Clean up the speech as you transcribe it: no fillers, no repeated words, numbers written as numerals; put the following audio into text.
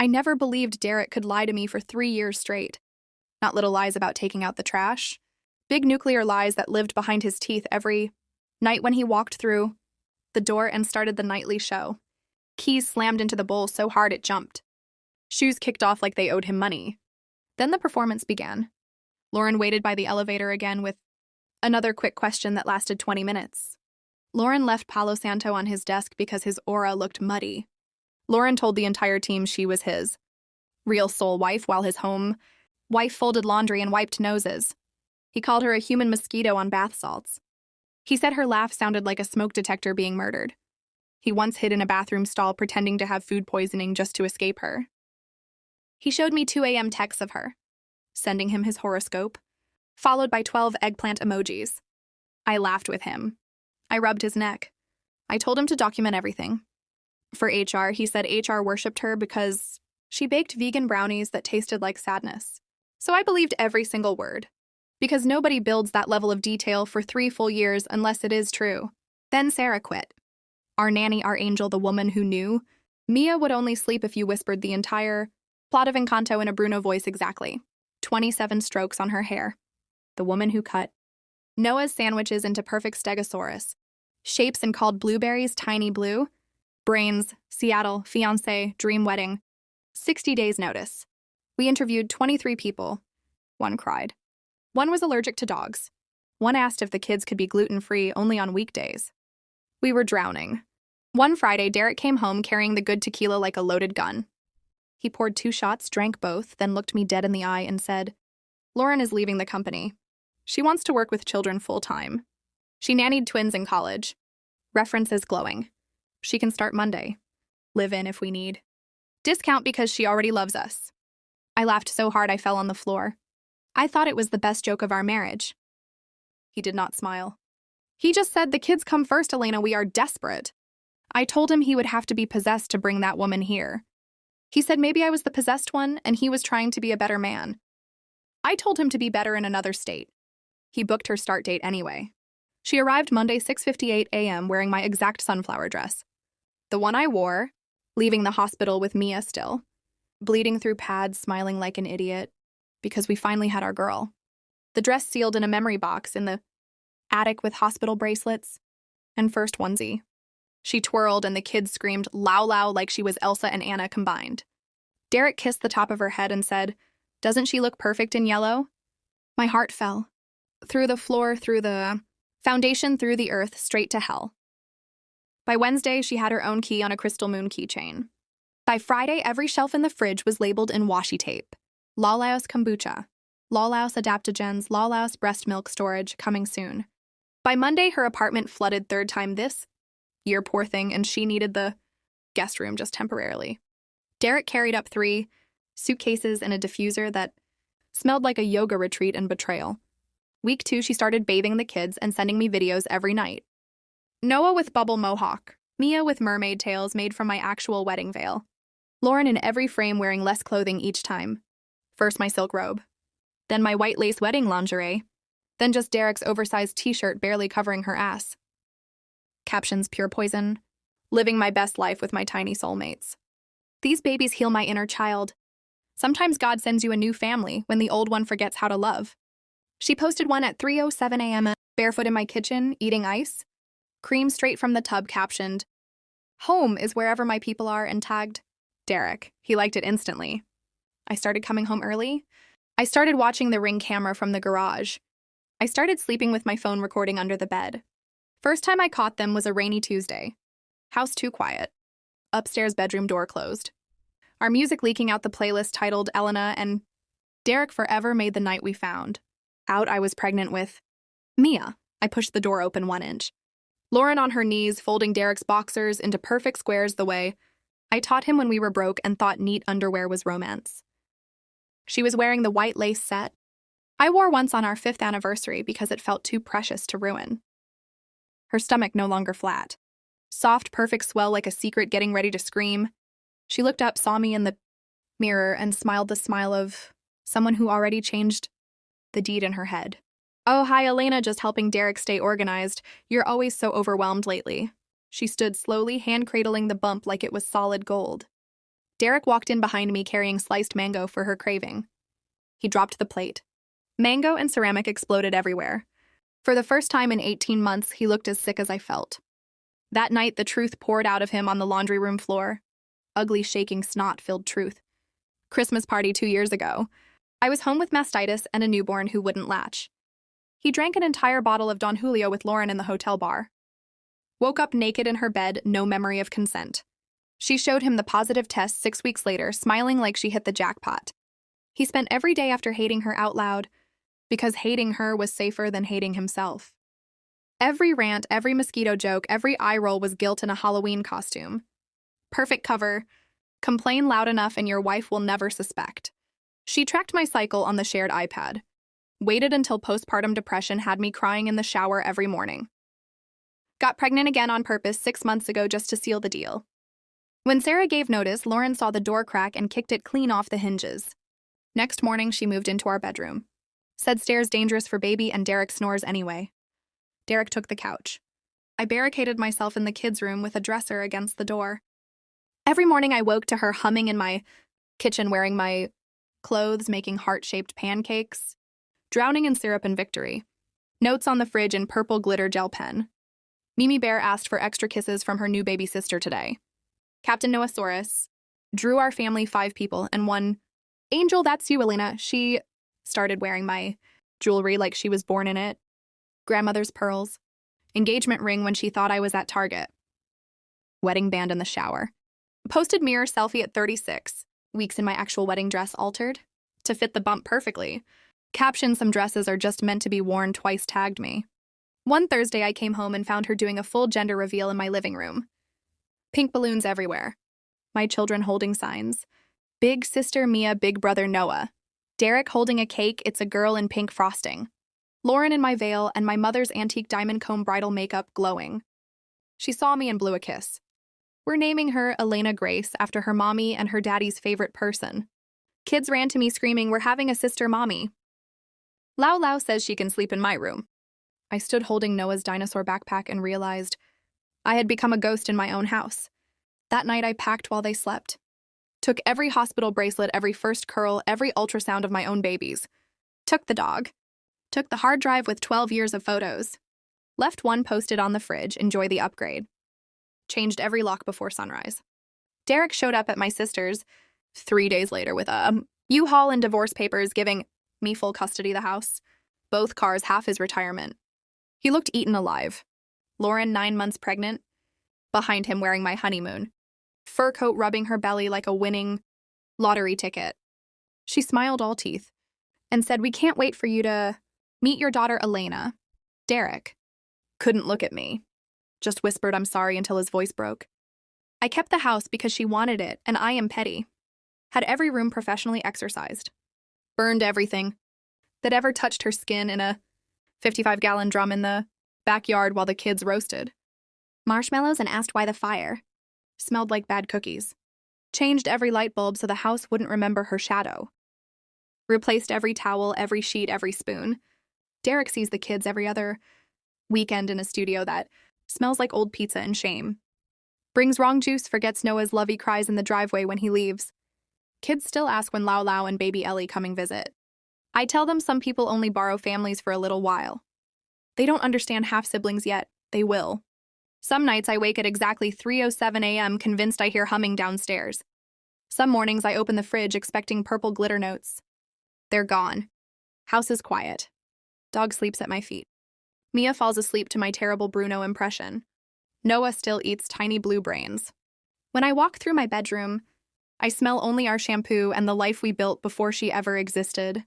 I never believed Derek could lie to me for 3 years straight. Not little lies about taking out the trash. Big nuclear lies that lived behind his teeth every night when he walked through the door and started the nightly show. Keys slammed into the bowl so hard it jumped. Shoes kicked off like they owed him money. Then the performance began. Lauren waited by the elevator again with another quick question that lasted 20 minutes. Lauren left Palo Santo on his desk because his aura looked muddy. Lauren told the entire team she was his real soul wife while his home wife folded laundry and wiped noses. He called her a human mosquito on bath salts. He said her laugh sounded like a smoke detector being murdered. He once hid in a bathroom stall pretending to have food poisoning just to escape her. He showed me 2 a.m. texts of her, sending him his horoscope, followed by 12 eggplant emojis. I laughed with him. I rubbed his neck. I told him to document everything. For HR, he said HR worshipped her because she baked vegan brownies that tasted like sadness. So I believed every single word. Because nobody builds that level of detail for 3 full years unless it is true. Then Sarah quit. Our nanny, our angel, the woman who knew. Mia would only sleep if you whispered the entire plot of Encanto in a Bruno voice exactly. 27 strokes on her hair. The woman who cut Noah's sandwiches into perfect stegosaurus. Shapes and called blueberries tiny blue. Brains, Seattle, fiancé, dream wedding. 60 days notice. We interviewed 23 people. 1 cried. 1 was allergic to dogs. 1 asked if the kids could be gluten-free only on weekdays. We were drowning. One Friday, Derek came home carrying the good tequila like a loaded gun. He poured 2 shots, drank both, then looked me dead in the eye and said, "Lauren is leaving the company. She wants to work with children full-time. She nannied twins in college. References glowing. She can start Monday. Live in if we need. Discount because she already loves us." I laughed so hard I fell on the floor. I thought it was the best joke of our marriage. He did not smile. He just said, "The kids come first, Elena, we are desperate." I told him he would have to be possessed to bring that woman here. He said maybe I was the possessed one and he was trying to be a better man. I told him to be better in another state. He booked her start date anyway. She arrived Monday 6:58 a.m. wearing my exact sunflower dress. The one I wore, leaving the hospital with Mia still, bleeding through pads, smiling like an idiot, because we finally had our girl. The dress sealed in a memory box in the attic with hospital bracelets and first onesie. She twirled and the kids screamed "Lau Lau" like she was Elsa and Anna combined. Derek kissed the top of her head and said, "Doesn't she look perfect in yellow?" My heart fell. Through the floor, through the foundation, through the earth, straight to hell. By Wednesday, she had her own key on a crystal moon keychain. By Friday, every shelf in the fridge was labeled in washi tape. Lalaos kombucha, Lalaos adaptogens, Lalaos breast milk storage, coming soon. By Monday, her apartment flooded 3rd time this year, poor thing, and she needed the guest room just temporarily. Derek carried up 3 suitcases and a diffuser that smelled like a yoga retreat and betrayal. Week 2, she started bathing the kids and sending me videos every night. Noah with bubble mohawk, Mia with mermaid tails made from my actual wedding veil. Lauren in every frame wearing less clothing each time. First my silk robe, then my white lace wedding lingerie, then just Derek's oversized t-shirt barely covering her ass. Captions pure poison, living my best life with my tiny soulmates. These babies heal my inner child. Sometimes God sends you a new family when the old one forgets how to love. She posted one at 3:07 a.m. barefoot in my kitchen, eating ice. Cream straight from the tub captioned, "Home is wherever my people are," and tagged Derek. He liked it instantly. I started coming home early. I started watching the Ring camera from the garage. I started sleeping with my phone recording under the bed. First time I caught them was a rainy Tuesday. House too quiet. Upstairs bedroom door closed. Our music leaking out the playlist titled Elena and Derek Forever made the night we found. Out I was pregnant with Mia. I pushed the door open 1 inch. Lauren on her knees, folding Derek's boxers into perfect squares the way I taught him when we were broke and thought neat underwear was romance. She was wearing the white lace set I wore once on our 5th anniversary because it felt too precious to ruin. Her stomach no longer flat. Soft, perfect swell like a secret getting ready to scream. She looked up, saw me in the mirror, and smiled the smile of someone who already changed the deed in her head. "Oh, hi, Elena, just helping Derek stay organized. You're always so overwhelmed lately." She stood slowly, hand-cradling the bump like it was solid gold. Derek walked in behind me carrying sliced mango for her craving. He dropped the plate. Mango and ceramic exploded everywhere. For the first time in 18 months, he looked as sick as I felt. That night, the truth poured out of him on the laundry room floor. Ugly, shaking, snot-filled truth. Christmas party 2 years ago. I was home with mastitis and a newborn who wouldn't latch. He drank an entire bottle of Don Julio with Lauren in the hotel bar. Woke up naked in her bed, no memory of consent. She showed him the positive test 6 weeks later, smiling like she hit the jackpot. He spent every day after hating her out loud, because hating her was safer than hating himself. Every rant, every mosquito joke, every eye roll was guilt in a Halloween costume. Perfect cover. Complain loud enough and your wife will never suspect. She tracked my cycle on the shared iPad. Waited until postpartum depression had me crying in the shower every morning. Got pregnant again on purpose 6 months ago just to seal the deal. When Sarah gave notice, Lauren saw the door crack and kicked it clean off the hinges. Next morning, she moved into our bedroom. Said stairs dangerous for baby and Derek snores anyway. Derek took the couch. I barricaded myself in the kids' room with a dresser against the door. Every morning I woke to her humming in my kitchen wearing my clothes, making heart-shaped pancakes, drowning in syrup and victory. Notes on the fridge in purple glitter gel pen. Mimi Bear asked for extra kisses from her new baby sister today. Captain Noasaurus drew our family 5 people and one angel, that's you, Elena. She started wearing my jewelry like she was born in it. Grandmother's pearls. Engagement ring when she thought I was at Target. Wedding band in the shower. Posted mirror selfie at 36. Weeks in my actual wedding dress altered to fit the bump perfectly. Caption, some dresses are just meant to be worn, twice tagged me. One Thursday I came home and found her doing a full gender reveal in my living room. Pink balloons everywhere. My children holding signs. Big sister Mia, big brother Noah. Derek holding a cake, it's a girl in pink frosting. Lauren in my veil and my mother's antique diamond comb bridal makeup glowing. She saw me and blew a kiss. We're naming her Elena Grace after her mommy and her daddy's favorite person. Kids ran to me screaming, we're having a sister mommy. Lau Lau says she can sleep in my room. I stood holding Noah's dinosaur backpack and realized I had become a ghost in my own house. That night I packed while they slept. Took every hospital bracelet, every first curl, every ultrasound of my own babies. Took the dog. Took the hard drive with 12 years of photos. Left one posted on the fridge, enjoy the upgrade. Changed every lock before sunrise. Derek showed up at my sister's 3 days later with a U-Haul and divorce papers giving me full custody of the house. Both cars half his retirement. He looked eaten alive. Lauren, 9 months pregnant. Behind him wearing my honeymoon. Fur coat rubbing her belly like a winning lottery ticket. She smiled all teeth and said, we can't wait for you to meet your daughter Elena. Derek couldn't look at me. Just whispered I'm sorry until his voice broke. I kept the house because she wanted it, and I am petty. Had every room professionally exercised. Burned everything that ever touched her skin in a 55-gallon drum in the backyard while the kids roasted. Marshmallows and asked why the fire. Smelled like bad cookies. Changed every light bulb so the house wouldn't remember her shadow. Replaced every towel, every sheet, every spoon. Derek sees the kids every other weekend in a studio that smells like old pizza and shame. Brings wrong juice, forgets Noah's lovey cries in the driveway when he leaves. Kids still ask when Lau Lau and baby Ellie coming visit. I tell them some people only borrow families for a little while. They don't understand half-siblings yet. They will. Some nights I wake at exactly 3:07 a.m. convinced I hear humming downstairs. Some mornings I open the fridge expecting purple glitter notes. They're gone. House is quiet. Dog sleeps at my feet. Mia falls asleep to my terrible Bruno impression. Noah still eats tiny blue brains. When I walk through my bedroom, I smell only our shampoo and the life we built before she ever existed.